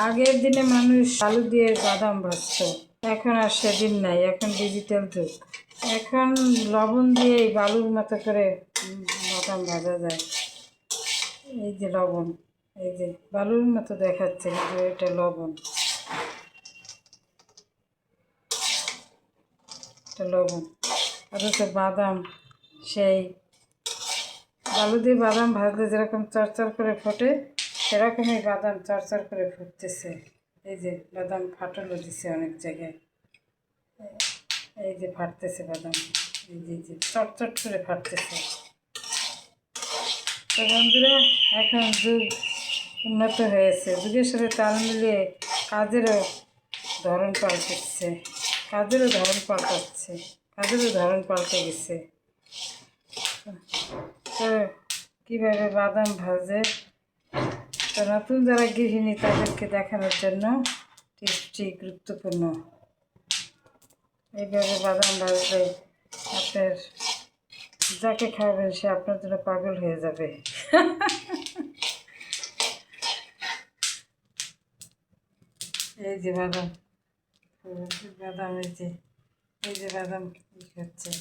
আগের দিনে মানুষ আলু দিয়ে বাদাম ভাজতো, এখন আর সেদিন নাই, এখন ডিজিটাল যুগ। এখন লবণ দিয়ে বালুর মতো করে বাদাম ভাজা যায়। এই যে লবণ, এই যে বালুর মতো দেখাচ্ছে কিন্তু এটা লবণ, এটা লবণ। অথচ বাদাম সেই বালু দিয়ে বাদাম ভাজলে যেরকম চরচর করে ফোটে, সেরকমই বাদাম চরচর করে ফুটতেছে। এই যে বাদাম ফাটলও দিছে অনেক জায়গায়, এই যে ফাটতেছে বাদাম, এই যে চটচট করে ফাটতেছে। তো বন্ধুরা, এখন যুগ উন্নত হয়েছে, যুগের সাথে তাল মিলিয়ে কাজেরও ধরন পাল্টাচ্ছে, কাজেরও ধরন পাল্টে গেছে। তো কীভাবে বাদাম ভাজে, তো নতুন যারা গৃহিণী তাদেরকে দেখানোর জন্য টিপসটি গুরুত্বপূর্ণ। এইভাবে বাদাম ভাজলে আপনার যাকে খাওয়াবেন সে আপনার জন্য পাগল হয়ে যাবে। এই যে বাদাম, এই যে বাদাম কি হচ্ছে।